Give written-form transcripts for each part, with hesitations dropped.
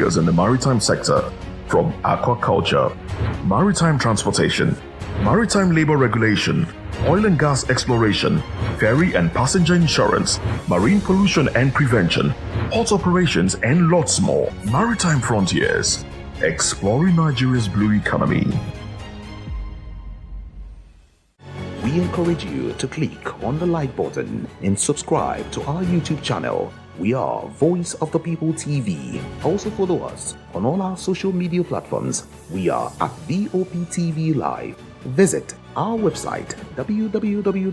in the maritime sector, from aquaculture, maritime transportation, maritime labor regulation, oil and gas exploration, ferry and passenger insurance, marine pollution and prevention, port operations, and lots more. Maritime Frontiers, exploring Nigeria's blue economy. We encourage you to click on the like button and subscribe to our YouTube channel. We are Voice of the People TV. Also follow us on all our social media platforms. We are at VOP TV Live. Visit our website www.vop.ng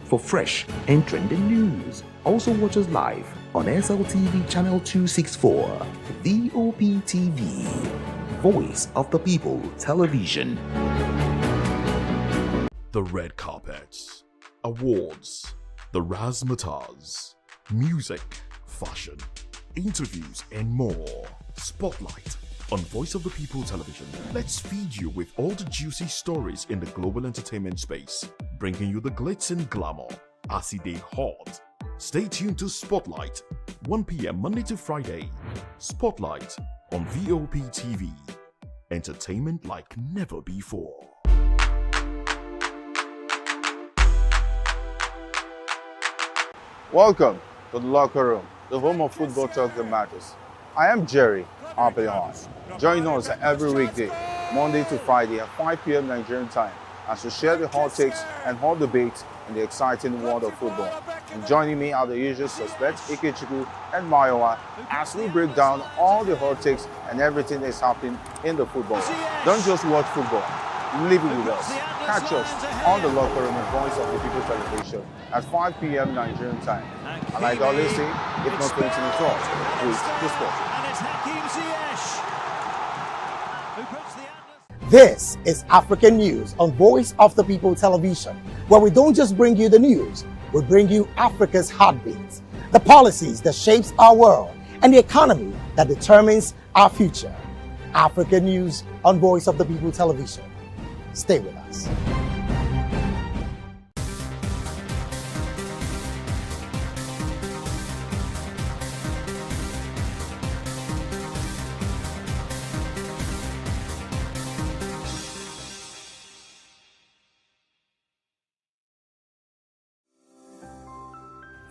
for fresh and trending news. Also watch us live on SLTV channel 264. VOP TV, Voice of the People Television. The red carpets, awards, the razzmatazz, music, fashion, interviews, and more. Spotlight on Voice of the People Television. Let's feed you with all the juicy stories in the global entertainment space, bringing you the glitz and glamour as they hot. Stay tuned to Spotlight, 1 p.m. Monday to Friday. Spotlight on VOP TV. Entertainment like never before. Welcome to the locker room, the home of football talk that matters. I am Jerry Apelon. Join us every weekday, Monday to Friday at 5 p.m. Nigerian time, as we share the hot takes and hot debates in the exciting world of football. And joining me are the usual suspects, Ikechukwu and Mayowa, as we break down all the hot takes and everything that's happening in the football. Don't just watch football, live it with us. Catch us on the locker room and Voice of the People Television at 5 p.m. Nigerian time. And like I always say, if not 20 minutes off, please discuss. This is African News on Voice of the People Television, where we don't just bring you the news, we bring you Africa's heartbeats, the policies that shapes our world, and the economy that determines our future. African News on Voice of the People Television. Stay with us.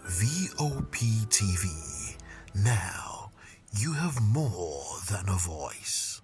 VOP TV. Now you have more than a voice.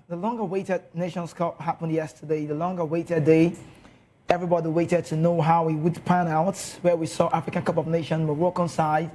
The long-awaited Nations Cup happened yesterday, the long-awaited day. Everybody waited to know how it would pan out, where we saw African Cup of Nations, Moroccan side,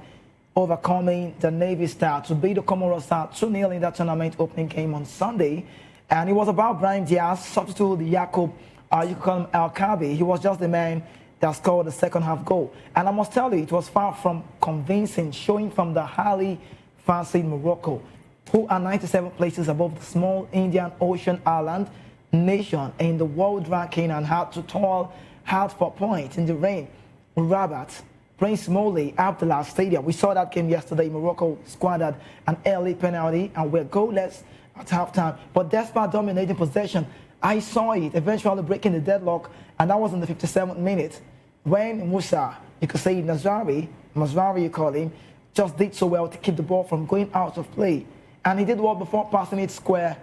overcoming the Navy Star to beat the Comoros Star 2-0 in that tournament opening game on Sunday. And it was about Brahim Diaz, substitute Yakub, you could call him El-Kabi. He was just the man that scored the second half goal. And I must tell you, it was far from convincing, showing from the highly fancied Morocco, who are 97 places above the small Indian Ocean island nation in the world ranking and had to toil hard for points in the rain. Rabat Prince Moulay Abdullah Stadium. We saw that game yesterday. Morocco squandered an early penalty and were goalless at halftime. But despite dominating possession, I saw it eventually breaking the deadlock, and that was in the 57th minute when Musa, you could say Mazraoui you call him, just did so well to keep the ball from going out of play. And he did well before passing it square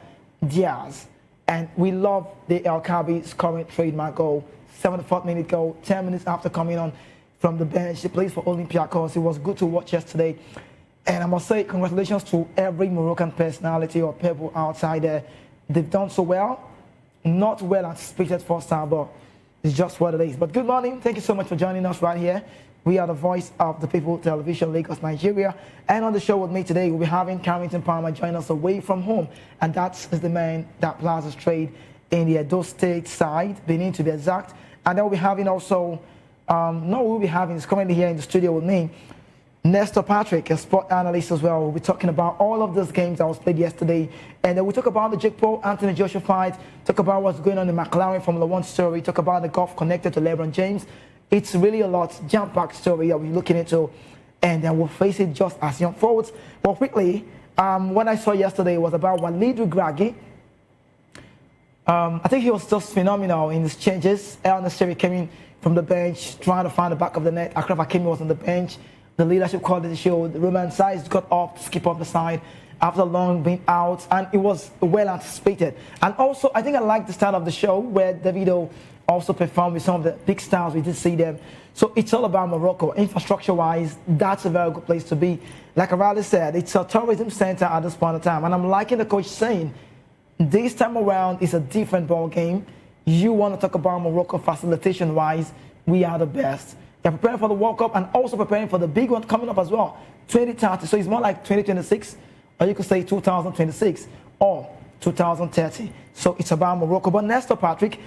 Diaz. And we love the El Kabi scoring trademark goal. 74th minute goal, 10 minutes after coming on from the bench. He plays for Olympiacos. It was good to watch yesterday. And I must say congratulations to every Moroccan personality or people outside there. They've done so well. Not well anticipated first time, but it's just what it is. But good morning. Thank you so much for joining us right here. We are the voice of the people, Television Lagos, Nigeria. And on the show with me today, we'll be having Carrington Palmer join us away from home. And that is the man that plies his trade in the Edo State side, Benin to be exact. And then we'll be having also, he's currently here in the studio with me, Nestor Patrick, a sport analyst as well. We'll be talking about all of those games that was played yesterday. And then we'll talk about the Jake Paul, Anthony Joshua fight, talk about what's going on in the McLaren Formula One story, talk about the golf connected to LeBron James. It's really a lot, jam-packed story that we're looking into. And then we'll face it just as young forwards. But quickly, what I saw yesterday was about Walid Regragui. I think he was just phenomenal in his changes. El Nassiri came in from the bench, trying to find the back of the net. Akraf Hakimi was on the bench. The leadership quality showed. Roman Saiz got up to skip off the side after long being out, and it was well anticipated. And also, I think I liked the start of the show where Davido also performed with some of the big stars. We did see them. So it's all about Morocco. Infrastructure-wise, that's a very good place to be. Like Arali said, it's a tourism center at this point in time. And I'm liking the coach saying, this time around is a different ball game. You want to talk about Morocco facilitation-wise, we are the best. They're preparing for the World Cup and also preparing for the big one coming up as well, 2030. So it's more like 2026, or you could say 2026 or 2030. So it's about Morocco. But Nestor Patrick,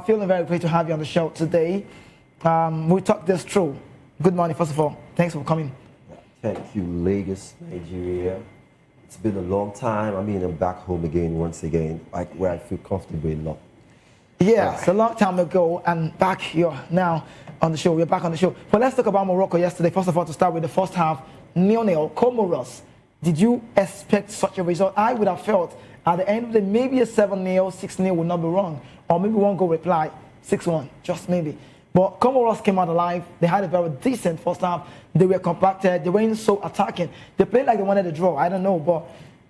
feeling very great to have you on the show today. We'll talk this through. Good morning, first of all. Thanks for coming. Thank you, Lagos, Nigeria. It's been a long time. I mean, I'm back home again, once again, like where I feel comfortable enough. Yeah, it's a long time ago, and back here now on the show. We're back on the show. But let's talk about Morocco yesterday. First of all, to start with the first half, 0-0, Comoros. Did you expect such a result? I would have felt at the end of the day, maybe a 7-0, 6-0 would not be wrong. Or maybe one goal reply, 6-1, just maybe. But Comoros came out alive. They had a very decent first half. They were compacted. They weren't so attacking. They played like they wanted to draw. I don't know. But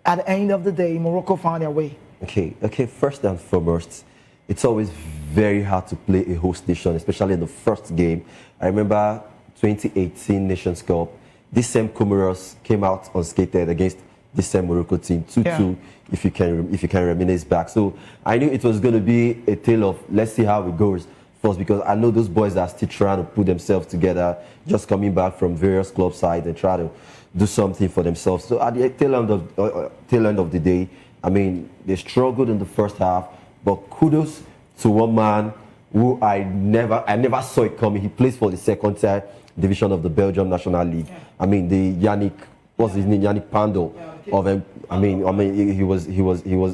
at the end of the day, Morocco found their way. Okay. First and foremost, it's always very hard to play a host nation, especially in the first game. I remember 2018 Nations Cup. This same Comoros came out unscathed against this same Morocco team, 2-2. Yeah. If you can reminisce back. So I knew it was going to be a tale of let's see how it goes first, because I know those boys are still trying to put themselves together, just coming back from various club sides and try to do something for themselves. So at the tail end of the day, I mean, they struggled in the first half, but kudos to one man who I never saw it coming. He plays for the second tier division of the Belgium National League. Yeah. I mean, the Yannick, what's his name? Yannick Pando. Yeah, of him. I mean, he was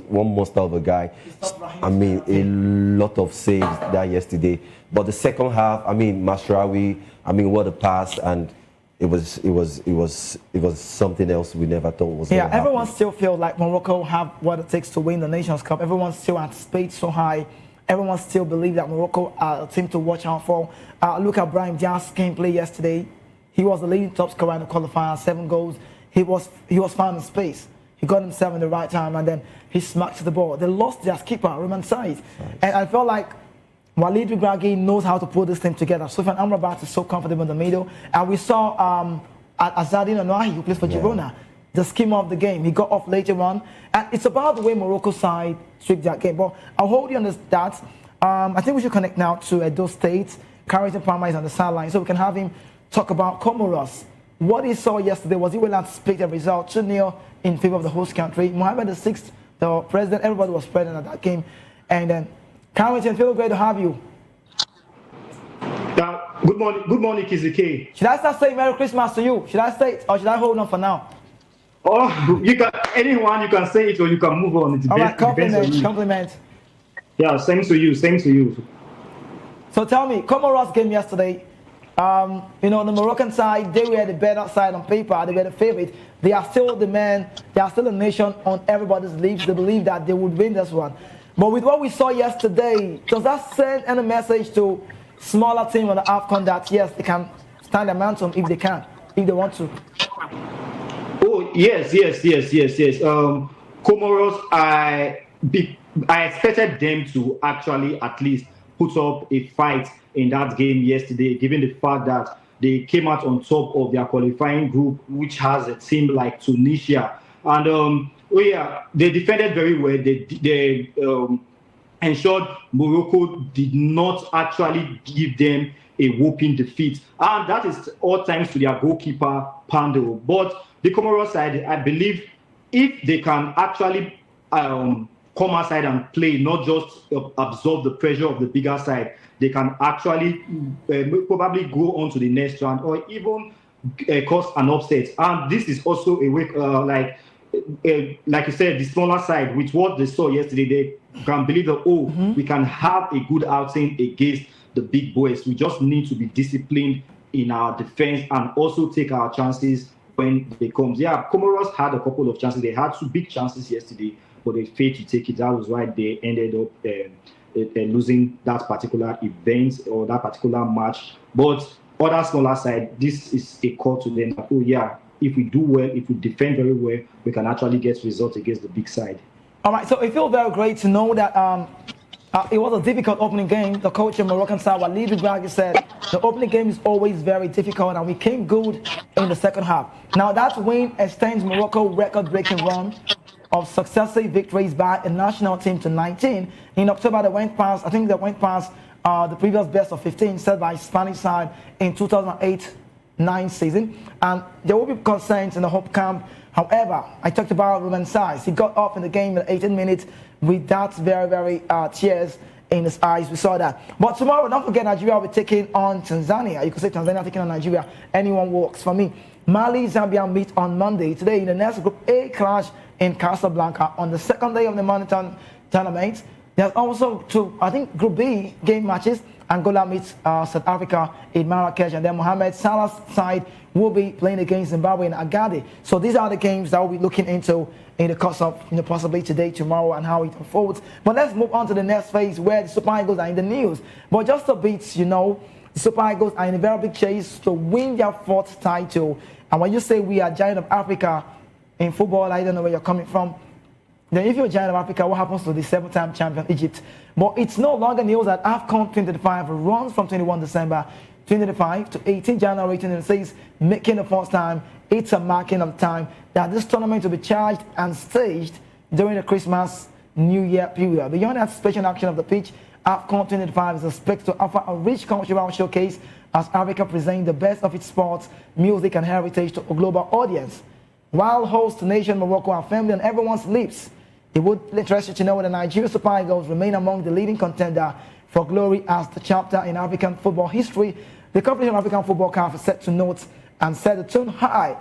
one monster of a guy. I mean, a lot of saves that yesterday. But the second half, I mean, Mazraoui, I mean, what a pass, and it was something else we never thought was. Yeah, everyone still feels like Morocco have what it takes to win the Nations Cup. Everyone still anticipates so high. Everyone still believes that Morocco are a team to watch out for. Look at Brahim Diaz's gameplay yesterday. He was the leading top scorer in the qualifier, 7 goals. He was found in space. He got himself in the right time, and then he smacked the ball. They lost their skipper, Roman Saiz. And I felt like Walid Regragui knows how to put this team together. Soufiane Amrabat is so comfortable in the middle. And we saw Azadine Onahi, who plays for Girona, the schema of the game. He got off later on. And it's about the way Morocco side sweep that game. But I'll hold you on that. I think we should connect now to Edo State. Carrington Palmer is on the sideline, so we can have him talk about Comoros. What he saw yesterday was he will anticipate the result 2-0 in favor of the host country. Mohammed VI, the president, everybody was present at that game. And then, Carrington, feel great to have you. Good morning, Kizike. Should I start saying Merry Christmas to you? Should I say it or should I hold on for now? Oh, you can say it or you can move on. All right, compliment. Yeah, same to you. So tell me, Comoros game yesterday, You know, the Moroccan side, they were the better side on paper. They were the favorite. They are still the man. They are still a nation on everybody's lips. They believe that they would win this one. But with what we saw yesterday, does that send any message to smaller team on the AFCON that yes, they can stand their momentum if they can, if they want to? Oh yes. Comoros, I expected them to actually at least put up a fight in that game yesterday, given the fact that they came out on top of their qualifying group, which has a team like Tunisia. And they defended very well. They ensured Morocco did not actually give them a whooping defeat. And that is all thanks to their goalkeeper, Pando. But the Comoros side, I believe, if they can actually come outside and play, not just absorb the pressure of the bigger side, they can actually probably go on to the next round or even cause an upset. And this is also a way, like you said, the smaller side, with what they saw yesterday, they can believe that, we can have a good outing against the big boys. We just need to be disciplined in our defense and also take our chances when they come. Yeah, Comoros had a couple of chances. They had 2 big chances yesterday, but they failed to take it. That was why they ended up losing that particular event or that particular match. But other smaller side, this is a call to them that, if we do well, if we defend very well, we can actually get results against the big side. All right, so it feels very great to know that it was a difficult opening game. The coach of Moroccan side, Walid Regragui, said the opening game is always very difficult, and we came good in the second half. Now that win extends Morocco's record-breaking run of successive victories by a national team to 19. In October, they went past the previous best of 15 set by Spanish side in 2008-9 season. And there will be concerns in the Hope camp. However, I talked about Ruben Saiz. He got off in the game in 18 minutes with that very tears in his eyes. We saw that. But tomorrow, don't forget, Nigeria will be taking on Tanzania. You could say Tanzania taking on Nigeria. Anyone works for me. Mali, Zambia meet on Monday. Today, in the next Group A clash in Casablanca on the second day of the marathon tournament. There's also Group B game matches. Angola meets South Africa in Marrakesh, and then Mohamed Salah's side will be playing against Zimbabwe in Agade. So these are the games that we'll be looking into in the course of possibly today, tomorrow, and how it unfolds. But let's move on to the next phase where the Super Eagles are in the news. But just a bit, the Super Eagles are in a very big chase to win their 4th title. And when you say we are giant of Africa in football, I don't know where you're coming from. Then if you're a giant of Africa, what happens to the 7-time champion Egypt? But it's no longer news that AFCON 2025 runs from 21 December 2025 to 18 January 2026, making the first time it's a marking of time that this tournament will be charged and staged during the Christmas New Year period. Beyond that special action of the pitch, AFCON 2025 is expected to offer a rich cultural showcase as Africa presents the best of its sports, music, and heritage to a global audience. While host nation Morocco are firmly on everyone's lips, it would interest you to know that the Nigeria Super Eagles remain among the leading contender for glory as the chapter in African football history. The Competition of African Football CAF is set to note and set the tone high.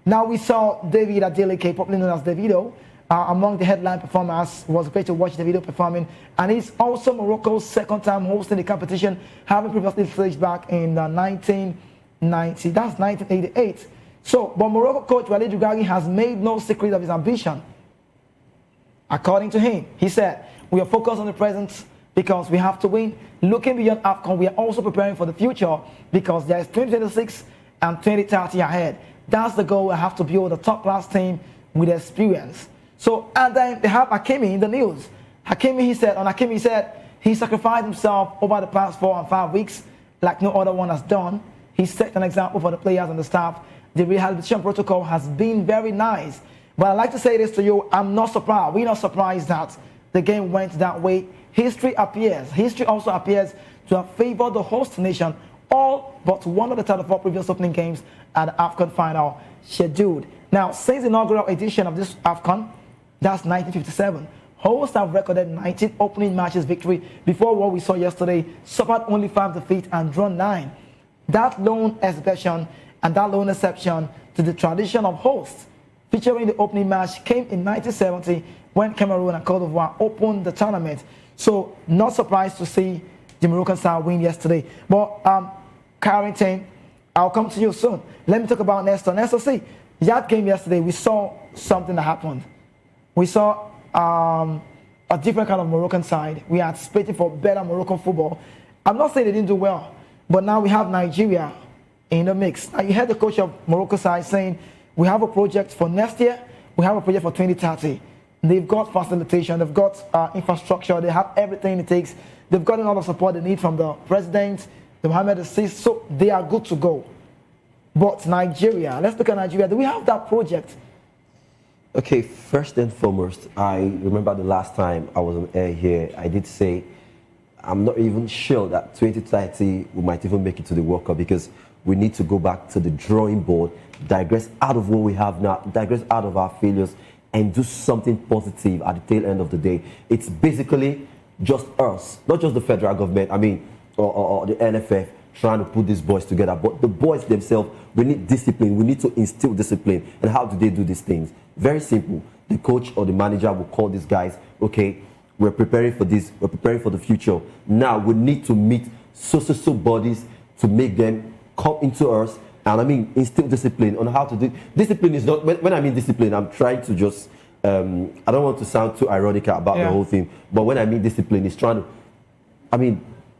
Now we saw David Adeleke, popularly known as Davido, among the headline performers. It was great to watch Davido performing, and he's also Morocco's 2nd time hosting the competition, having previously staged back in 1990. That's 1988. So, but Morocco coach Walid Regragui has made no secret of his ambition. According to him, he said, "We are focused on the present because we have to win. Looking beyond AFCON, we are also preparing for the future because there is 2026 and 2030 ahead. That's the goal. I have to build a top-class team with experience." So, and then they have Hakimi in the news. Hakimi, he said he sacrificed himself over the past 4 and 5 weeks like no other one has done. He set an example for the players and the staff. The rehabilitation protocol has been very nice. But I'd like to say this to you, I'm not surprised. We're not surprised that the game went that way. History also appears to have favored the host nation, all but one of the 34 previous opening games at the AFCON final scheduled. Now, since the inaugural edition of this AFCON, that's 1957, hosts have recorded 19 opening matches victory before what we saw yesterday, suffered only 5 defeats and drawn 9. That lone exception to the tradition of hosts featuring the opening match came in 1970 when Cameroon and Cote d'Ivoire opened the tournament. So not surprised to see the Moroccan side win yesterday. But Carrington. I'll come to you soon. Let me talk about Nestor. Nestor, see, that game yesterday, we saw something that happened. We saw a different kind of Moroccan side. We are anticipating for better Moroccan football. I'm not saying they didn't do well, but now we have Nigeria in the mix. Now, you heard the coach of Morocco side saying, we have a project for next year, we have a project for 2030. They've got facilitation, they've got infrastructure, they have everything it takes. They've got a lot of support they need from the president, the Mohammed VI, so they are good to go. But Nigeria, let's look at Nigeria. Do we have that project? Okay, first and foremost, I remember the last time I was on air here, I did say I'm not even sure that 2030 we might even make it to the World Cup because we need to go back to the drawing board, digress out of what we have now, digress out of our failures, and do something positive at the tail end of the day. It's basically just us, not just the federal government, or the NFF, trying to put these boys together, but the boys themselves, we need discipline, we need to instill discipline. And how do they do these things? Very simple. The coach or the manager will call these guys, okay, we're preparing for this, we're preparing for the future. Now we need to meet so bodies to make them come into us, and instill discipline on how to do it. Discipline is not, when I mean discipline, I'm trying to just, I don't want to sound too ironical about the whole thing, but when I mean discipline, it's trying to,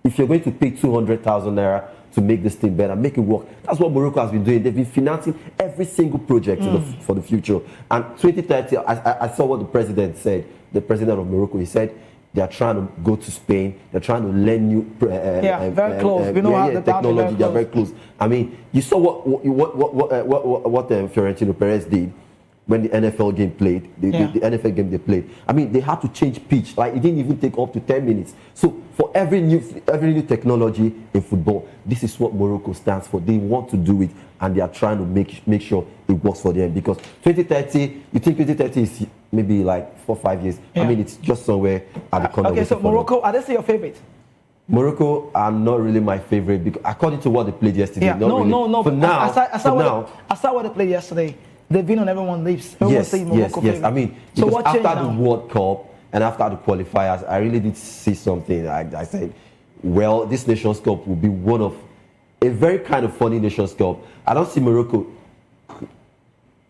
if you're going to pay 200,000 naira to make this thing better, make it work. That's what Morocco has been doing. They've been financing every single project for the future. And 2030, I saw what the president said, the president of Morocco. He said they are trying to go to Spain. They're trying to learn new very close. We know how the technology. They're very close. You saw what Florentino Perez did when the NFL game played, the NFL game they played. They had to change pitch. Like, it didn't even take up to 10 minutes. So for every new technology in football, this is what Morocco stands for. They want to do it, and they are trying to make sure it works for them. Because 2030, you think 2030 is maybe like 4 or 5 years. Yeah. It's just somewhere at the corner. Okay, so Morocco, are they still your favorite? Morocco are not really my favorite because according to what they played yesterday, Yeah, no. For now, I saw what they played yesterday. They've been on everyone's lips. Yes. So what after changed the now? World Cup and after the qualifiers, I really did see something. I said, well, this Nations Cup will be one of a very kind of funny Nations Cup. I don't see Morocco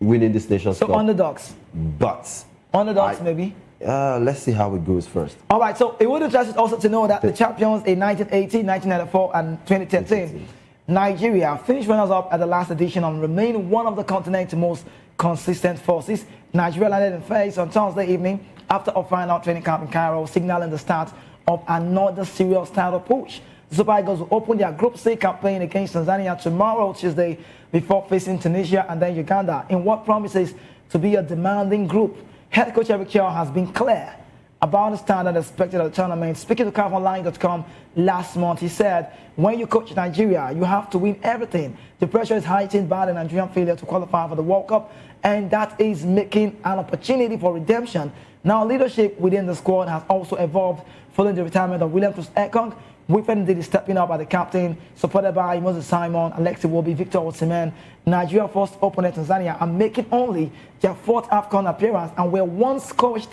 winning this Nations Cup. So underdogs. But Underdogs, maybe. Let's see how it goes first. All right, so it would interest us also to know that the champions in 1980, 1994, and 2013, Nigeria finished runners-up at the last edition and remain one of the continent's most consistent forces. Nigeria landed in Fez on Thursday evening after a final training camp in Cairo, signaling the start of another serious title push. The Super Eagles will open their Group C campaign against Tanzania tomorrow, Tuesday, before facing Tunisia and then Uganda in what promises to be a demanding group. Head coach Eric Chow has been clear about the standard expected of the tournament. Speaking to CAFOnline.com last month, he said, when you coach Nigeria, you have to win everything. The pressure is heightened by the Nigerian failure to qualify for the World Cup, and that is making an opportunity for redemption. Now, leadership within the squad has also evolved following the retirement of William Ekong. Wiffen Didi stepping up as the captain, supported by Moses Simon, Alexi Wobi, Victor Osimhen. Nigeria first opponent Tanzania are making only their 4th AFCON appearance and were once coached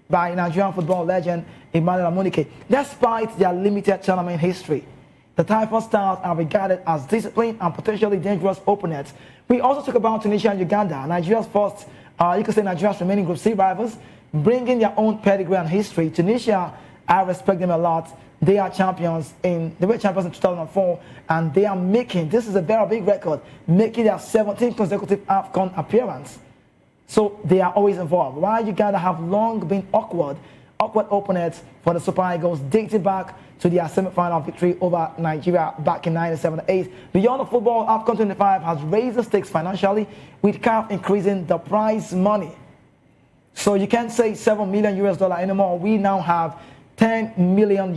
by Nigerian football legend Emmanuel Amunike. Despite their limited tournament history, the Typhoon Stars are regarded as disciplined and potentially dangerous opponents. We also talk about Tunisia and Uganda, Nigeria's first, Nigeria's remaining Group C rivals, bringing their own pedigree and history. Tunisia, I respect them a lot. They are champions they were champions in 2004, and they are making, this is a very big record, making their 17th consecutive AFCON appearance. So they are always involved. While Uganda have long been awkward opponents for the Super Eagles, dating back to their semi-final victory over Nigeria back in 1978. Beyond the football, AFCON 25 has raised the stakes financially, with CAF increasing the prize money. So you can't say $7 million anymore. We now have $10 million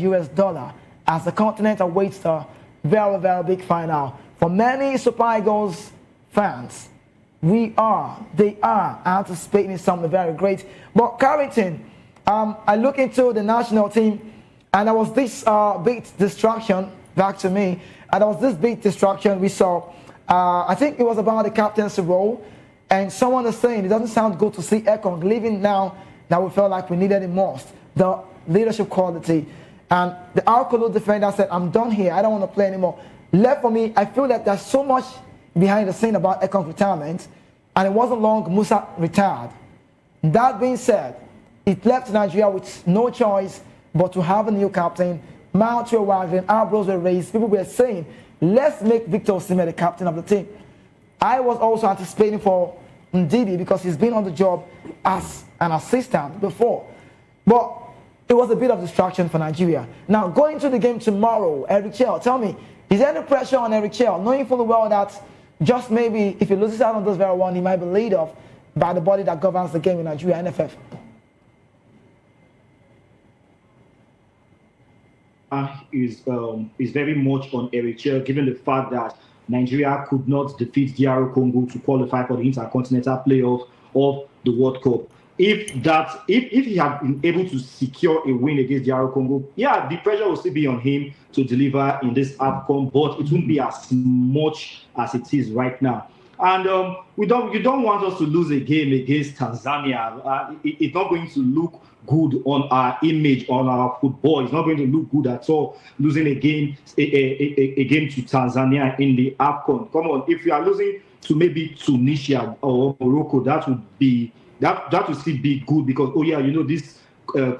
as the continent awaits the very big final. For many Super Eagles fans, they are anticipating something very great. But Carrington, I look into the national team, and there was this big distraction back to me, and there was this big distraction we saw. I think it was about the captaincy role, and someone is saying it doesn't sound good to see Ekong leaving now that we felt like we needed him most. The leadership quality, and the Alcolo defender said, I'm done here, I don't want to play anymore. left for me, I feel that there's so much behind the scene about Ekon's retirement, and it wasn't long Musa retired. That being said, it left Nigeria with no choice but to have a new captain. Mouths were wagging, eyebrows were raised. People were saying, let's make Victor Osimhen the captain of the team. I was also anticipating for Ndidi because he's been on the job as an assistant before. But it was a bit of distraction for Nigeria. Now, going to the game tomorrow, Eric Chell, tell me, is there any pressure on Eric Chell, knowing fully well that just maybe if he loses out on this very one, he might be laid off by the body that governs the game in Nigeria, NFF? Is very much on Eric Chell, given the fact that Nigeria could not defeat DR Congo to qualify for the Intercontinental Playoff of the World Cup. If he had been able to secure a win against DR Congo, yeah, the pressure will still be on him to deliver in this AFCON, but it won't be as much as it is right now. And you don't want us to lose a game against Tanzania. It's not going to look good on our image, on our football. It's not going to look good at all losing a game to Tanzania in the AFCON. Come on, if we are losing to maybe Tunisia or Morocco, that would still be good because these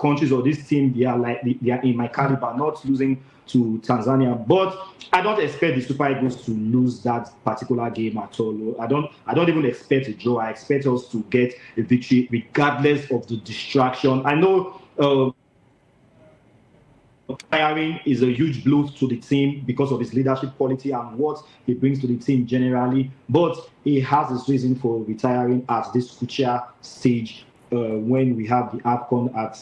countries or this team, they are in my caliber, not losing to Tanzania. But I don't expect the Super Eagles to lose that particular game at all. I don't even expect a draw. I expect us to get a victory regardless of the distraction. I know retiring is a huge blow to the team because of his leadership quality and what he brings to the team generally, but he has his reason for retiring at this crucial stage when we have the AFCON at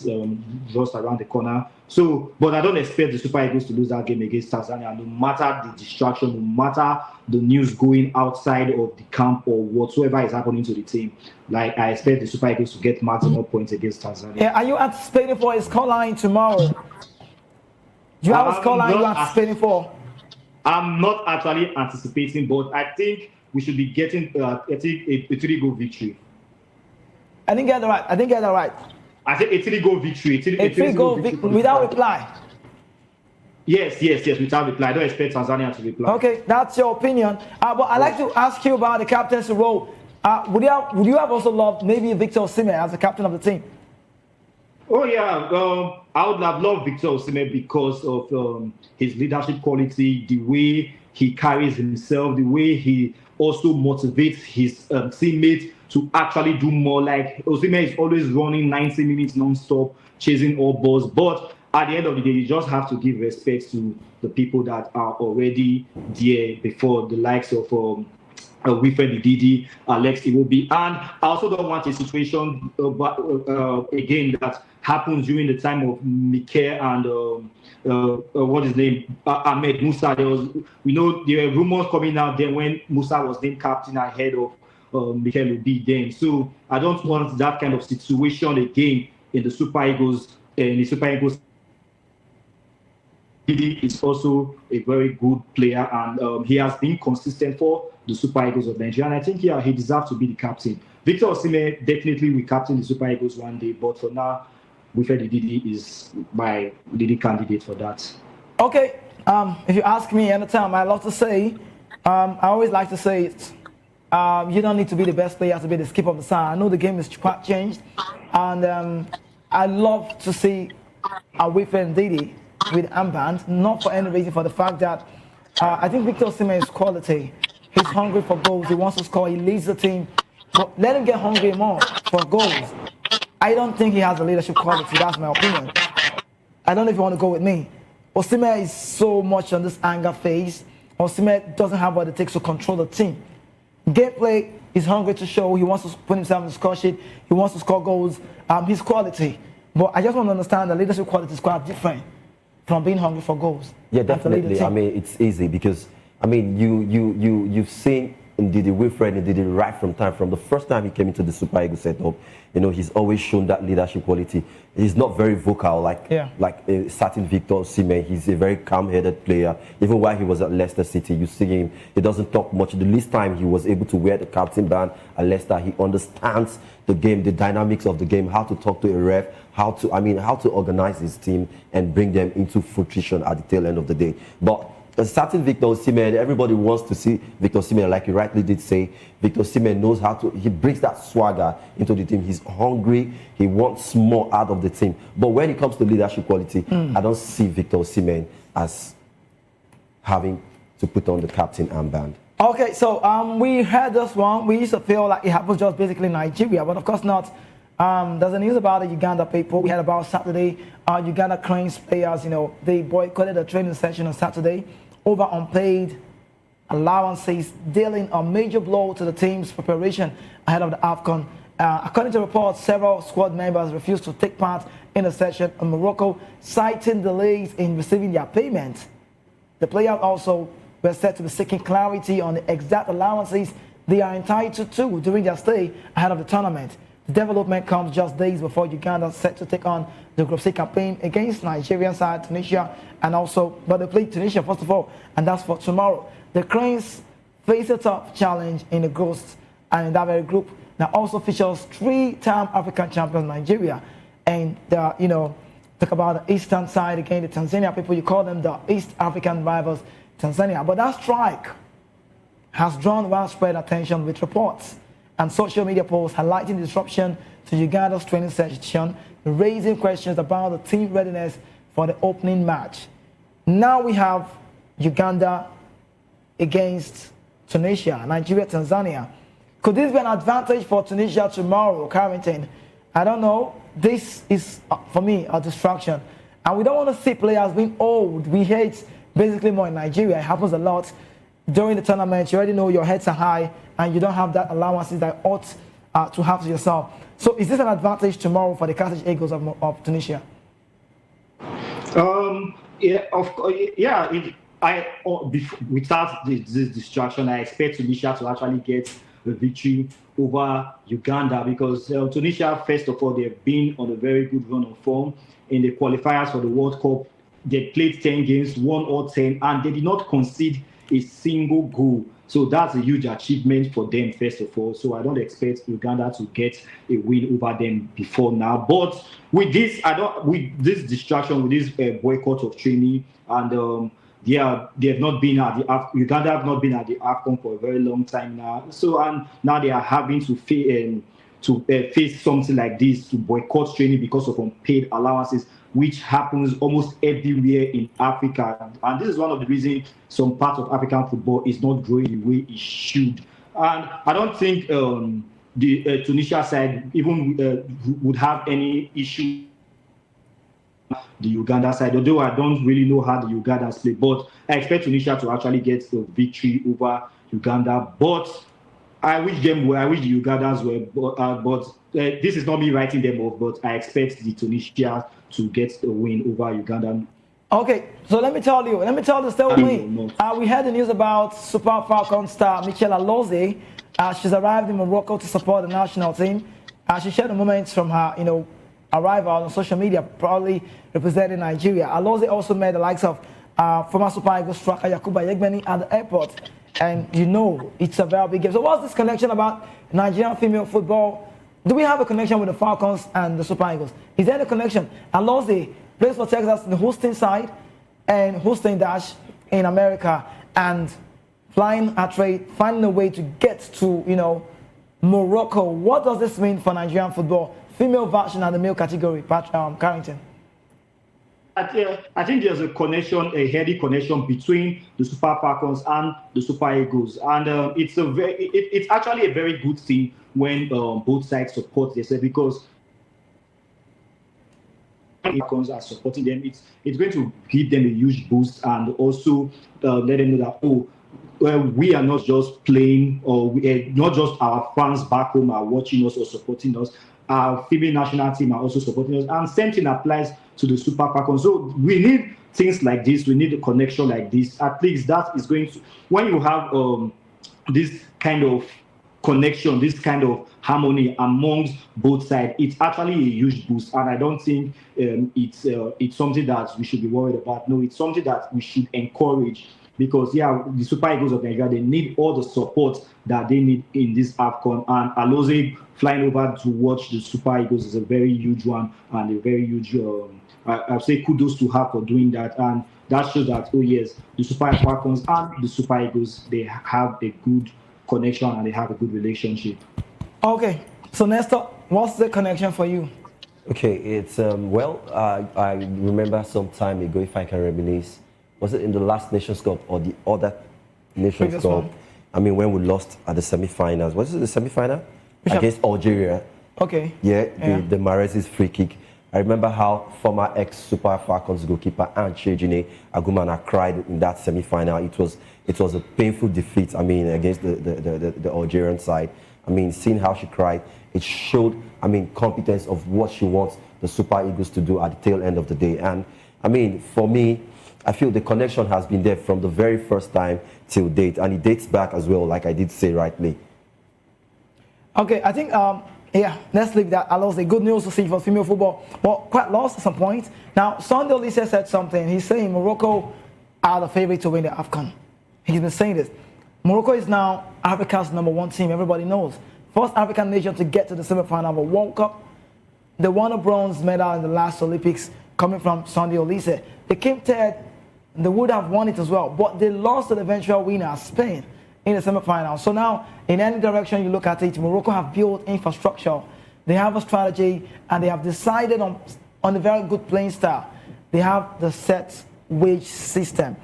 just around the corner. So, but I don't expect the Super Eagles to lose that game against Tanzania, no matter the distraction, no matter the news going outside of the camp or whatsoever is happening to the team. Like, I expect the Super Eagles to get maximum points against Tanzania. Yeah, are you anticipating for a scoreline tomorrow? Do you have a scoreline you're anticipating for? I'm not actually anticipating, but I think we should be getting a 3-goal victory. I didn't get that right. I said a 3-goal victory. A 3-goal victory without reply. Yes, without reply. I don't expect Tanzania to reply. Okay, that's your opinion. But I'd like to ask you about the captaincy role. Would you have also loved maybe Victor Osimhen as the captain of the team? Oh yeah, I would have loved Victor Osimhen because of his leadership quality, the way he carries himself, the way he also motivates his teammates to actually do more. Like Osimhen is always running 90 minutes non-stop, chasing all balls. But at the end of the day, you just have to give respect to the people that are already there before, the likes of Wilfred Ndidi, Alex Iwobi. And I also don't want a situation again that happens during the time of Mikel and what is his name, Ahmed Musa. There were rumors coming out then when Musa was named captain ahead of Mikel Obi then. So I don't want that kind of situation again in the Super Eagles. He is also a very good player, and he has been consistent for the Super Eagles of Nigeria. And I think he deserves to be the captain. Victor Osimhen definitely will captain the Super Eagles one day, but for now, Wilfred Ndidi is my leading candidate for that. Okay, if you ask me anytime, I love to say, I always like to say it. You don't need to be the best player to be the skip of the side. I know the game is quite changed, and I love to see Wilfred Ndidi with armband, not for any reason, for the fact that I think Victor Osimhen is quality. He's hungry for goals. He wants to score. He leads the team. But let him get hungry more for goals. I don't think he has the leadership quality. That's my opinion. I don't know if you want to go with me. Osimhen is so much on this anger phase. Osimhen doesn't have what it takes to control the team. Gameplay, he's hungry to show. He wants to put himself in the score sheet. He wants to score goals. His quality. But I just want to understand the leadership quality is quite different from being hungry for goals. Yeah, definitely. I mean, it's easy because, I mean, you've seen Ndidi, Wilfred Ndidi right from the first time he came into the Super Eagles setup. He's always shown that leadership quality. He's not very vocal like a certain Victor Osimhen. He's a very calm-headed player. Even while he was at Leicester City, you see him, he doesn't talk much. The least time he was able to wear the captain band at Leicester, he understands the game, the dynamics of the game, how to talk to a ref, how to organize his team and bring them into fruition at the tail end of the day. But a certain Victor Osimhen, everybody wants to see Victor Osimhen, like you rightly did say. Victor Osimhen knows how to, he brings that swagger into the team. He's hungry, he wants more out of the team. But when it comes to leadership quality, I don't see Victor Osimhen as having to put on the captain armband. Okay, so we heard this one. We used to feel like it happens just basically in Nigeria, but of course not. There's a news about the Uganda people. We had about Saturday, Uganda Cranes players, they boycotted a training session on Saturday over unpaid allowances, dealing a major blow to the team's preparation ahead of the AFCON. According to reports, several squad members refused to take part in the session in Morocco, citing delays in receiving their payment. The players also were said to be seeking clarity on the exact allowances they are entitled to during their stay ahead of the tournament. The development comes just days before Uganda is set to take on the Group C campaign against Nigerian side Tunisia, but they play Tunisia first of all, and that's for tomorrow. The Cranes face a tough challenge in the ghosts, and in that very group that also features three-time African champions Nigeria, and talk about the eastern side again, the Tanzania people, you call them the East African rivals, Tanzania. But that strike has drawn widespread attention with reports and social media posts highlighting the disruption to Uganda's training session, raising questions about the team readiness for the opening match. Now we have Uganda against Tunisia, Nigeria, Tanzania. Could this be an advantage for Tunisia tomorrow, Carrington? I don't know. This is, for me, a distraction. And we don't want to see players being old. We hate basically more in Nigeria. It happens a lot. During the tournament, you already know your heads are high and you don't have that allowances that ought to have to yourself. So is this an advantage tomorrow for the Carthage Eagles of Tunisia? Yeah, of course. Yeah, without this distraction, I expect Tunisia to actually get the victory over Uganda because Tunisia, first of all, they've been on a very good run of form in the qualifiers for the World Cup. They played 10 games, won all 10, and they did not concede a single goal. So that's a huge achievement for them, first of all. So I don't expect Uganda to get a win over them before now. But with this, with this distraction, with this boycott of training, and they have not been at the Uganda have not been at the AFCON for a very long time now. So and now they are having to face something like this, to boycott training because of unpaid allowances, which happens almost everywhere in Africa. And this is one of the reasons some parts of African football is not growing the way it should. And I don't think the Tunisia side even would have any issue the Uganda side, although I don't really know how the Ugandans play. But I expect Tunisia to actually get the victory over Uganda. But I wish the Ugandans were, but this is not me writing them off, but I expect the Tunisia to get a win over Uganda. Okay, so let me tell you, stay with me. We had the news about Super Falcons star Michelle Alozie. She's arrived in Morocco to support the national team. She shared the moments from her, arrival on social media, probably representing Nigeria. Alozie also met the likes of former Super Eagles striker Yakuba Yegbeni at the airport. And it's a very big game. So what's this connection about Nigerian female football? Do we have a connection with the Falcons and the Super Eagles? Is there a connection? Alozie plays for Texas in the Houston side and Houston Dash in America, and flying a trade, finding a way to get to, Morocco. What does this mean for Nigerian football? Female version and the male category, Carrington. I think there's a connection, a heady connection between the Super Falcons and the Super Eagles, and it's actually a very good thing when both sides support themselves, because Falcons are supporting them. It's going to give them a huge boost, and also let them know that we are not just playing, or not just our fans back home are watching us or supporting us. Our female national team are also supporting us, and same thing applies to the Super Falcons. So we need things like this. We need a connection like this. At least that is going to, when you have this kind of connection, this kind of harmony amongst both sides, it's actually a huge boost. And I don't think it's something that we should be worried about. No, it's something that we should encourage. Because, the Super Eagles of Nigeria, they need all the support that they need in this AFCON. And Alozie flying over to watch the Super Eagles is a very huge one, and a very huge, I'll say kudos to her for doing that. And that shows that, oh yes, the Super Falcons and the Super Eagles, they have a good connection and they have a good relationship. Okay, so Nestor, what's the connection for you? Okay, it's I remember some time ago, if I can reminisce, was it in the last Nations Cup or the other Nations Previous Cup? one. I mean, when we lost at the semi-finals, was it the semi-final against Algeria? Okay. Yeah, the Mahrez's free kick. I remember how former ex-Super Falcons goalkeeper Anne Chejine Agumana cried in that semi-final. It was a painful defeat, I mean, against the Algerian side. I mean, seeing how she cried, it showed, I mean, competence of what she wants the Super Eagles to do at the tail end of the day. And, I mean, for me, I feel the connection has been there from the very first time till date. And it dates back as well, like I did say rightly. Okay, I think, yeah, let's leave that. I lost the good news to see for female football. Well, quite lost at some point. Now, Sunday Olise said something. He's saying Morocco are the favorite to win the AFCON. He's been saying this. Morocco is now Africa's #1 team. Everybody knows. First African nation to get to the semi-final of a World Cup. They won a bronze medal in the last Olympics, coming from Sunday Olise. They came third. They would have won it as well, but they lost to the eventual winner, Spain, in the semi-final. So now, in any direction you look at it, Morocco have built infrastructure. They have a strategy, and they have decided on a very good playing style. They have the set wage system.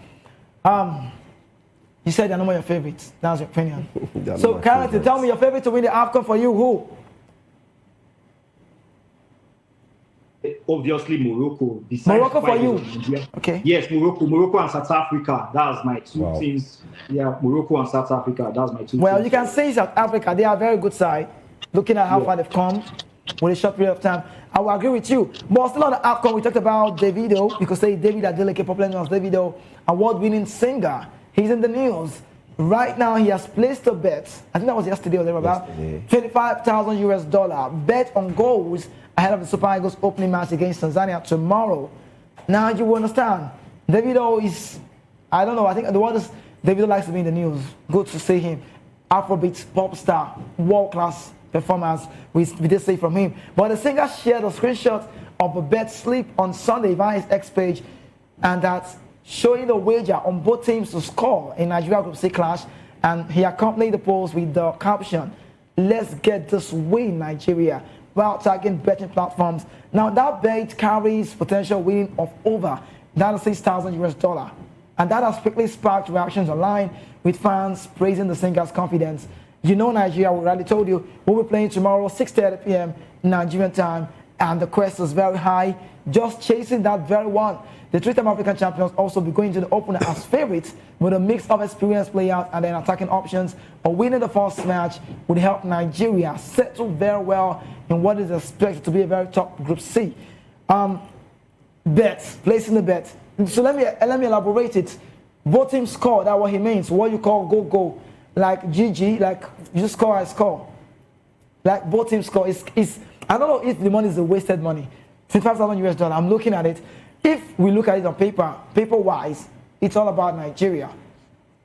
You said they're not your favorites. That's your opinion. So, Carrington, tell me your favorite to win the AFCON for you, who? Obviously, Morocco. Morocco for you? Okay. Yes, Morocco and South Africa. That's my two teams. Yeah, Morocco and South Africa. That's my two Well, teams. you can say South Africa, they are a very good side. Looking at how far they've come with a short period of time. I will agree with you. But still on the AFCON, we talked about Davido. You could say David Adeleke, popular known as Davido, award-winning singer. He's in the news. Right now, he has placed a bet. I think that was yesterday or thereabout. $25,000 bet on goals ahead of the Super Eagles opening match against Tanzania tomorrow. Now you understand. Davido is, I don't know, I think the word is Davido likes to be in the news. Good to see him. Afrobeat pop star, world-class performance, we did see from him. But the singer shared a screenshot of a bet slip on Sunday via his X page, and that's showing the wager on both teams to score in Nigeria Group C clash, and he accompanied the post with the caption, "Let's get this win, Nigeria," while tagging betting platforms. Now that bet carries potential winning of over $96,000, and that has quickly sparked reactions online with fans praising the singer's confidence. You know Nigeria, we already told you, we'll be playing tomorrow 6:30 p.m. Nigerian time, and the quest is very high, just chasing that very one. The three-time African champions also be going to the opener as favorites with a mix of experienced players and then attacking options. But winning the first match would help Nigeria settle very well in what is expected to be a very top Group C. Bets, placing the bet. So let me elaborate it. Both teams score, that's what he means. What you call go. Like GG, like you score, I score. Like both teams score. I don't know if the money is a wasted money. $25,000. I'm looking at it. If we look at it on paper-wise, it's all about Nigeria.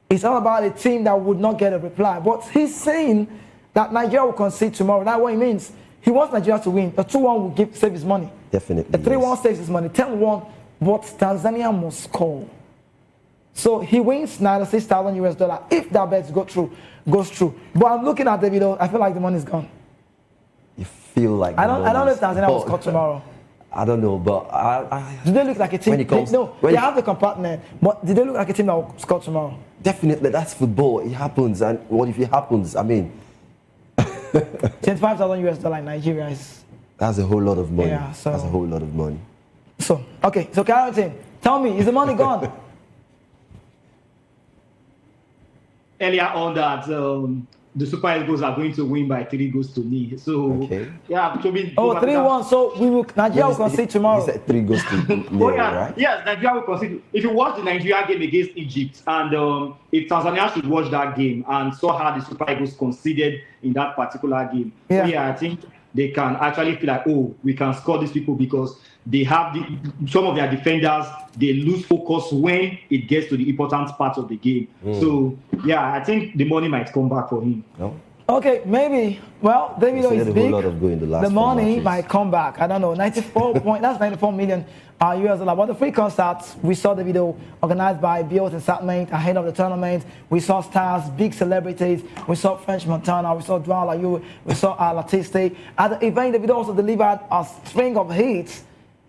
It's all about a team that would not get a reply. But he's saying that Nigeria will concede tomorrow. That's what he means. He wants Nigeria to win. A 2-1 will save his money. Definitely. A 3-1 saves his money. 10-1, but Tanzania must score. So he wins $96,000 if that bet goes through. But I'm looking at Davido. I feel like the money's gone. You feel like I don't know if Tanzania will score tomorrow. I don't know, but do they look like a team? They have the compartment, but do they look like a team that will score tomorrow? Definitely, that's football. It happens, and what if it happens? I mean, $25,000 in Nigeria is. That's a whole lot of money. Yeah, so that's a whole lot of money. So okay, so Carrington, tell me, is the money gone? Earlier on that the Super Eagles are going to win by 3-0. So yeah, to me. 3-1. So Nigeria will concede tomorrow. You said 3-0, right? Yes, Nigeria will concede. If you watch the Nigeria game against Egypt, and if Tanzania should watch that game and saw how the Super Eagles conceded in that particular game, I think they can actually feel like, oh, we can score these people because they have some of their defenders, they lose focus when it gets to the important part of the game. So, yeah, I think the money might come back for him. No? Okay, maybe. Well, Davido is a big. whole lot of goal in the last The four money matches. might come back. I don't know. 94 point. That's 94 million US dollar. But the free concerts we saw the video organized by Biot and Satmate ahead of the tournament. We saw stars, big celebrities. We saw French Montana. We saw Dwala Yu. We saw Latiste. At the event, the video also delivered a string of hits.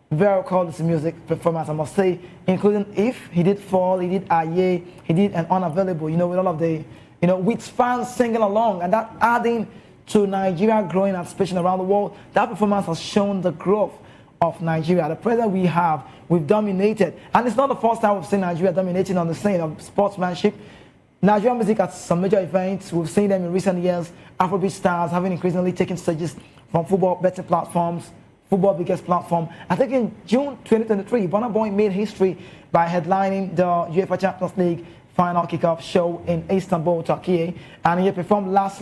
Very quality music performance, I must say, including If, he did Fall, he did Aye, he did An Unavailable, with all of the, with fans singing along, and that adding to Nigeria growing and spreading around the world. That performance has shown the growth of Nigeria. The present we've dominated, and it's not the first time we've seen Nigeria dominating on the scene of sportsmanship. Nigerian music at some major events, we've seen them in recent years. Afrobeat stars having increasingly taken stages from football betting platforms, football biggest platform. I think in June 2023, Burna Boy made history by headlining the UEFA Champions League final kickoff show in Istanbul, Turkey, and he performed last.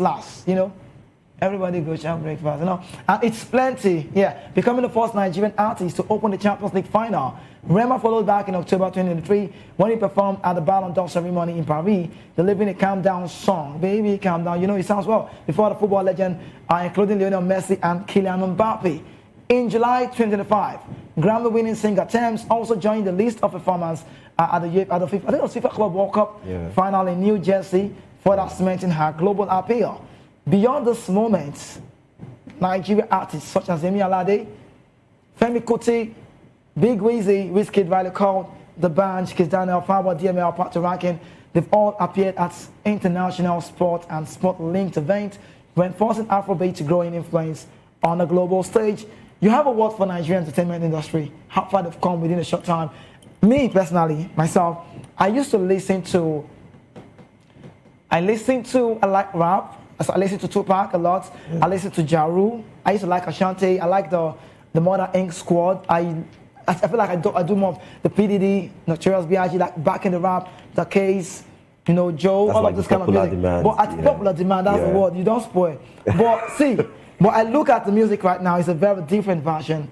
Everybody goes to breakfast, and it's plenty, becoming the first Nigerian artist to open the Champions League final. Rema followed back in October 2023 when he performed at the Ballon d'Or ceremony in Paris, delivering a calm down song. Baby, calm down. It sounds well. Before the football legend, including Lionel Messi and Kylian Mbappe. In July 2025, Grammy-winning singer Thames also joined the list of performers at the FIFA, I think it was FIFA Club World Cup final in New Jersey, further cementing her global appeal. Beyond this moment, Nigerian artists such as Yemi Alade, Femi Kuti, Big Weezy, Wizkid, Riley Cole, The Bunch, Kiss Daniel, Farwa, DML, Pat Rankin, they've all appeared at international sport and sport-linked events, reinforcing Afrobeat's growing influence on a global stage. You have a word for Nigerian entertainment industry, how far they've come within a short time. Me, personally, myself, I used to listen to, I like rap. I listen to Tupac a lot. I listen to Ja Rule. I used to like Ashanti. I like the Murder Inc. Squad. I feel like I do more of the PDD, Notorious B.I.G., like back in the rap, the case, Joe, that's all like of this kind of music. demand, But at popular demand, that's the word. You don't spoil. But see, but I look at the music right now, it's a very different version.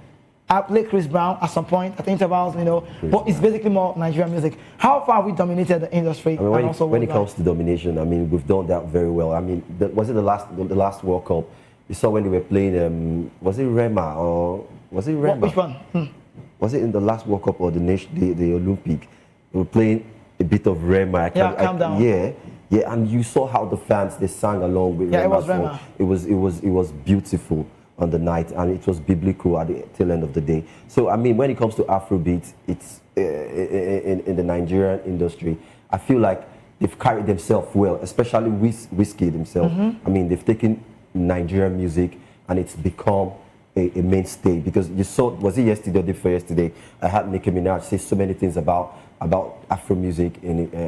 I play Chris Brown at some point, at intervals, but it's basically more Nigerian music. How far have we dominated the industry? When it comes to domination, we've done that very well. Was it the last World Cup? You saw when they were playing, was it Rema or was it Rema? Which one? Was it in the last World Cup or the Olympic? They were playing a bit of Rema. Calm down. Yeah, and you saw how the fans, they sang along with Rema. It was Rema. It was beautiful on the night, and it was biblical at the tail end of the day. So when it comes to Afrobeat, it's in the Nigerian industry, I feel like they've carried themselves well, especially Wizkid himself. They've taken Nigerian music and it's become a mainstay, because you saw, was it yesterday or the day before yesterday, I had Nicki Minaj say so many things about Afro music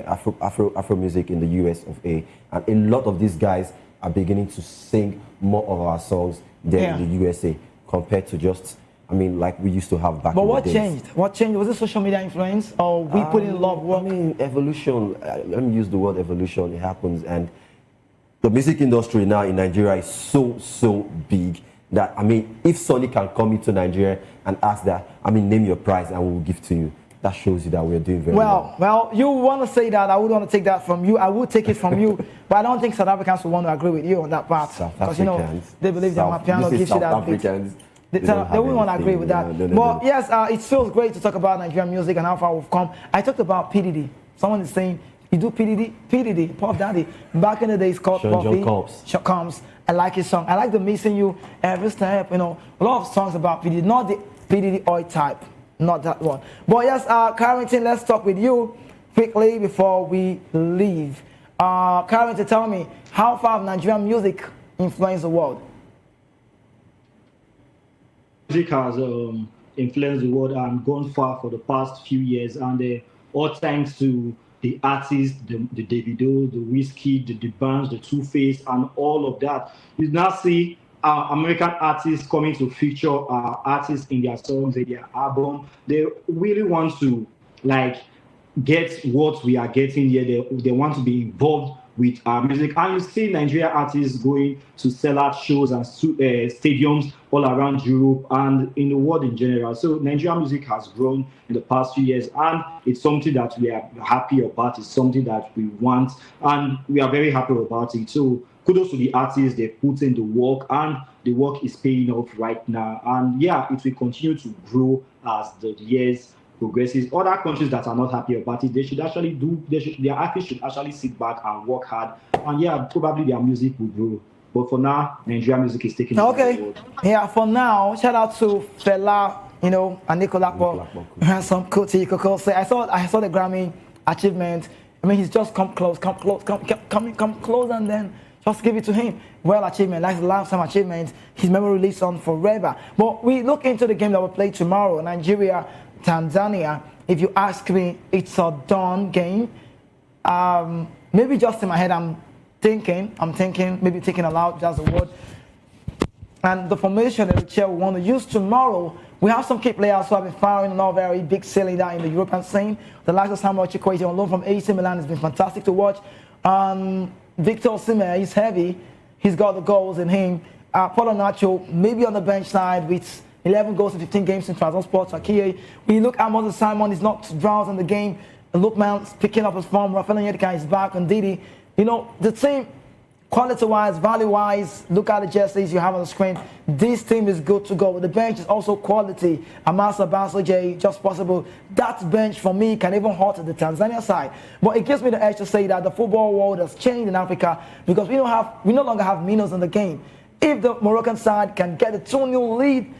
Afro music in the US of A, and a lot of these guys are beginning to sing more of our songs there in the USA compared to just like we used to have back in the days. But what changed? What changed? Was it social media influence, or we put in a lot of work? Evolution. Let me use the word evolution. It happens, and the music industry now in Nigeria is so big that if Sonny can come into Nigeria and ask that, name your price and we'll give to you. That shows you that we're doing very well. Well, you want to say that, I would want to take that from you. I would take it from you, but I don't think South Africans will want to agree with you on that part. Because they believe that my piano gives you that beat. They wouldn't want to agree with that. But yes, it feels great to talk about Nigerian music and how far we've come. I talked about PDD. Someone is saying, you do PDD, Puff Daddy. Back in the days called Puffy. Sean Combs. I like his song. I like the Missing You Every Step. A lot of songs about PDD, not the PDD oil type. Not that one. But yes, Carrington, let's talk with you quickly before we leave. Carrington, tell me, how far have Nigerian music influenced the world? Music has influenced the world and gone far for the past few years, and all thanks to the artists, the Davido, the Wizkid, the Bands, the Two-Face, and all of that. You now see American artists coming to feature artists in their songs, in their album. They really want to get what we are getting here. They want to be involved with our music. And you see Nigeria artists going to sell out shows and stadiums all around Europe and in the world in general. So Nigerian music has grown in the past few years, and it's something that we are happy about. It's something that we want, and we are very happy about it. So kudos to the artists. They put in the work, and the work is paying off right now. And yeah, it will continue to grow as the years progresses. Other countries that are not happy about it, they should actually their artists should actually sit back and work hard. And yeah, probably their music will grow. But for now, Nigerian music is taking okay. Yeah, for now, shout out to Fela, and Nicola has some Kuti Coco say. I saw the Grammy achievement. I mean, he's just come close, come close, and then just give it to him. Well achievement, like the lifetime achievement. His memory lives on forever. But we look into the game that will play tomorrow, Nigeria, Tanzania. If you ask me, it's a done game. Maybe just in my head, I'm thinking, maybe thinking aloud, that's a word. And the formation that the chair will want to use tomorrow, we have some key players who have been firing on all very big cylinder in the European scene. The likes of Samuel Chukwueze on loan from AC Milan has been fantastic to watch. Victor Osimhen, he's heavy. He's got the goals in him. Paulo Nacho, maybe on the bench side with 11 goals in 15 games in Trabzonspor. Turkey. When you look at Moses Simon, he's not drowned in the game. Lookman's picking up his form. Rafael Onyedika is back on Didi. The team, quality-wise, value-wise, look at the jerseys you have on the screen. This team is good to go. The bench is also quality. Amasa Basoje, just possible. That bench, for me, can even hurt the Tanzania side. But it gives me the edge to say that the football world has changed in Africa because we no longer have minnows in the game. If the Moroccan side can get a 2-0 lead,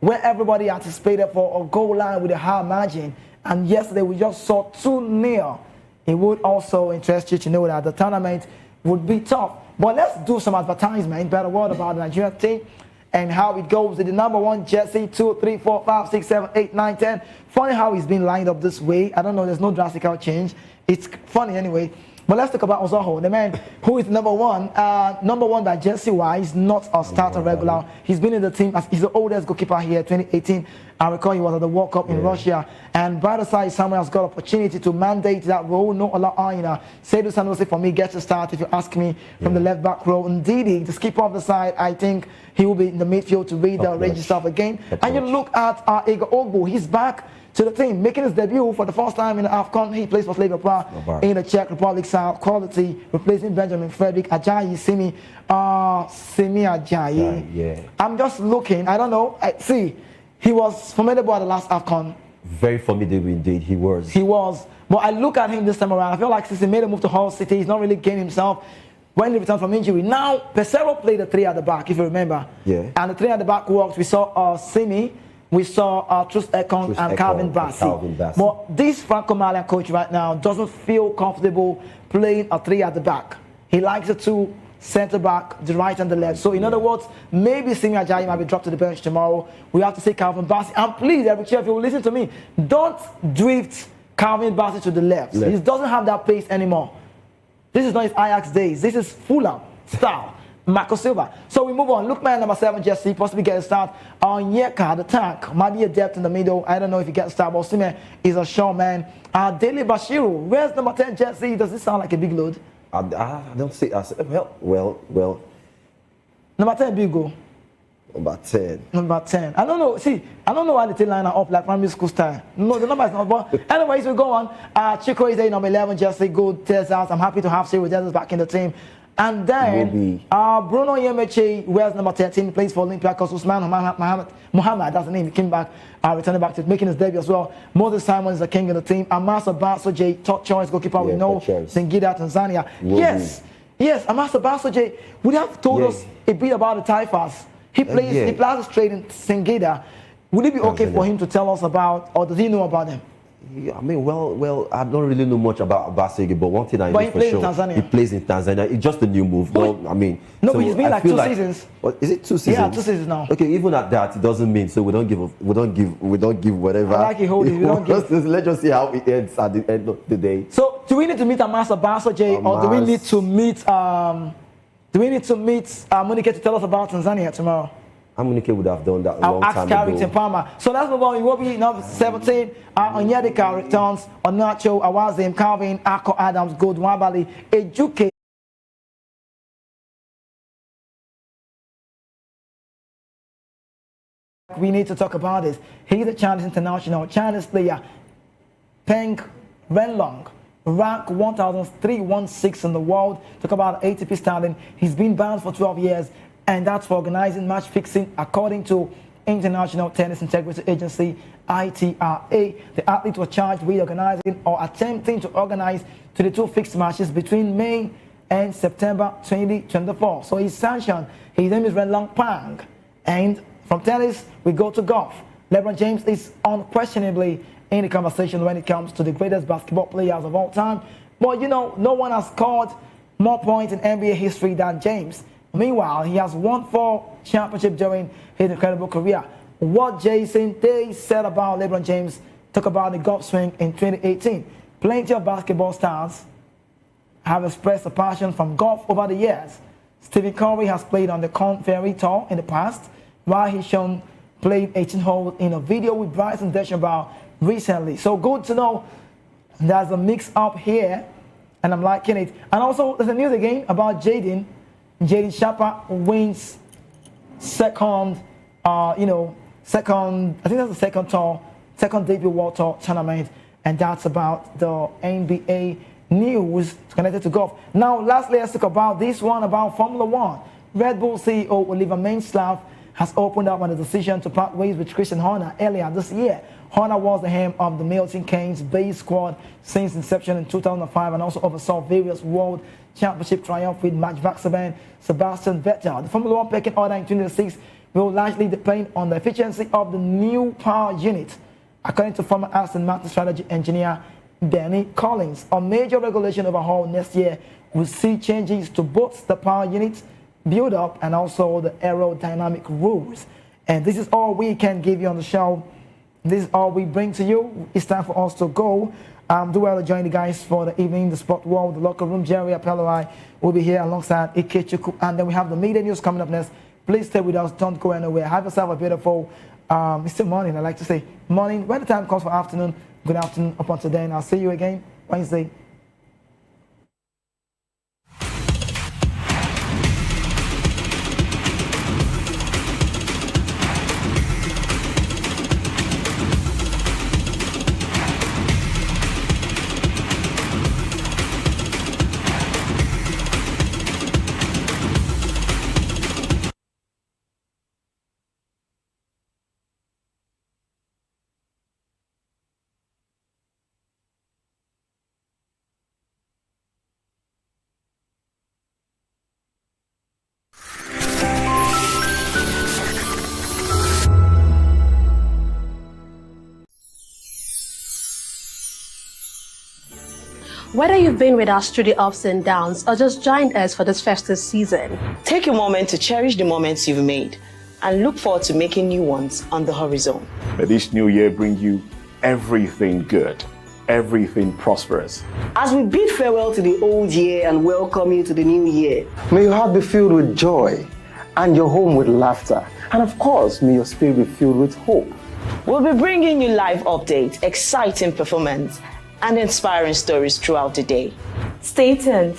where everybody anticipated for a goal line with a high margin, and yesterday we just saw 2-0, it would also interest you to know that the tournament would be tough. But let's do some advertisement, better word about the Nigerian team and how it goes. The number 1 jersey, 2, 3, 4, 5, 6, 7, 8, 9, 10. Funny how it's been lined up this way. I don't know, there's no drastic change. It's funny anyway. But let's talk about Ozoho, the man who is number 1. Number 1 by jersey-wise, not a starter regular. He's been in the team as he's the oldest goalkeeper here, 2018. I recall he was at the World Cup in Russia. And by the side, someone has got opportunity to mandate that role. No Allah Aina. Seydou Sanusi, for me, gets a start, if you ask me, from the left-back row. Ndidi, the skipper of the side, I think he will be in the midfield to read the register of the game. And you look at Ego Ogbu, he's back to the team, making his debut for the first time in the AFCON. He plays for Slavia Prague in the Czech Republic side, quality, replacing Benjamin Frederick Ajayi, Simi Ajayi. Yeah. I'm just looking, I don't know. He was formidable at the last AFCON. Very formidable indeed, he was. He was. But I look at him this time around, I feel like since he made a move to Hull City, he's not really gained himself when he returned from injury. Now, Pesero played the 3 at the back, if you remember. Yeah. And the 3 at the back worked. We saw Simi, we saw Trus Ekong and Calvin Bassey. But this Franco-Malian coach right now doesn't feel comfortable playing a 3 at the back. He likes the 2 centre-back, the right and the left. So in other words, maybe Simi Ajayi might be dropped to the bench tomorrow. We have to see Calvin Bassey. And please, every chair, if you listen to me, don't drift Calvin Bassey to the left. He doesn't have that pace anymore. This is not his Ajax days. This is Fulham style. Marco Silva. So we move on. Lookman, number 7, Jesse, possibly get a start. Onyeka, the tank, might be a depth in the middle. I don't know if he gets a start, but Osimhen is a sure man. Dele Bashiru, where's number 10, Jesse? Does this sound like a big load? I don't see us. Well. Number 10, big goal. Number 10. Number 10. I don't know. See, I don't know why they line up like primary school style. No, the number is not. But anyways, we go on. Chukwueze, number 11, Jesse, good. Tells us. I'm happy to have Cyril Dennis back in the team. And then Bruno Yemechi, where's number 13, plays for Olympiacos. Usman Muhammad, that's the name. He came back, returning back to making his debut as well. Moses Simon is the king of the team. Amasa Basoje, top choice goalkeeper. We know Singida, Tanzania. Yes, Amasa Basoje would have told us a bit about the Taifas. He plays straight in Singida. Would it be okay for him to tell us about, or does he know about them? I mean, well, I don't really know much about Basegi, but one thing I know for sure, he plays in Tanzania. It's just a new move. But he's been like 2 seasons. What is it? 2 seasons? Yeah, 2 seasons now. Okay, even at that, it doesn't mean so we don't give whatever. I like it, hold it. We don't give. Let's just see how it ends at the end of the day. So, do we need to meet Amasa Basoje, or do we need to meet Monica to tell us about Tanzania tomorrow? Amunike would have done that a long time ago. Carrington Palmer. So let's move on. We will be number 17. Onyedika returns. Onacho, Awazim, Calvin, Ako Adams, Good, Wabali, Ejuke. We need to talk about this. He's a Chinese international, Chinese player, Peng Renlong, ranked 1,316 in the world. Talk about ATP standing. He's been banned for 12 years, and that's for organizing match fixing, according to International Tennis Integrity Agency, ITRA. The athlete was charged with organizing or attempting to organize 22 fixed matches between May and September 2024. So he's sanctioned. His name is Renlong Pang. And from tennis, we go to golf. LeBron James is unquestionably in the conversation when it comes to the greatest basketball players of all time. But no one has scored more points in NBA history than James. Meanwhile, he has won 4 championships during his incredible career. What Jason Day said about LeBron James, talk about the golf swing in 2018. Plenty of basketball stars have expressed a passion from golf over the years. Stephen Curry has played on the Corn Ferry Tour in the past, while Hisham played 18 holes in a video with Bryson DeChambeau recently. So good to know there's a mix up here, and I'm liking it. And also, there's a news again about Jaden Sharper wins second, I think that's the second debut World Tour tournament, and that's about the NBA news connected to golf. Now, lastly, let's talk about this one about Formula One. Red Bull CEO Oliver Mintzlaff has opened up on the decision to part ways with Christian Horner earlier this year. Horner was the helm of the Milton Keynes base squad since inception in 2005 and also oversaw various World Championship triumphs with Max Verstappen, Sebastian Vettel. The Formula One pecking order in 2026 will largely depend on the efficiency of the new power unit, according to former Aston Martin strategy engineer Benny Collins. A major regulation overhaul next year will see changes to both the power unit build up and also the aerodynamic rules. And this is all we can give you on the show. This is all we bring to you. It's time for us to go. Do well to join the guys for the evening, the sport world, the locker room. Jerry Apeloi will be here alongside Ikechuku. And then we have the media news coming up next. Please stay with us. Don't go anywhere. Have yourself a beautiful, it's still morning, I like to say. Morning. When the time comes for afternoon, good afternoon up until then. I'll see you again Wednesday. Whether you've been with us through the ups and downs or just joined us for this festive season, take a moment to cherish the moments you've made and look forward to making new ones on the horizon. May this new year bring you everything good, everything prosperous. As we bid farewell to the old year and welcome you to the new year, may your heart be filled with joy and your home with laughter. And of course, may your spirit be filled with hope. We'll be bringing you live updates, exciting performance, and inspiring stories throughout the day. stay tuned.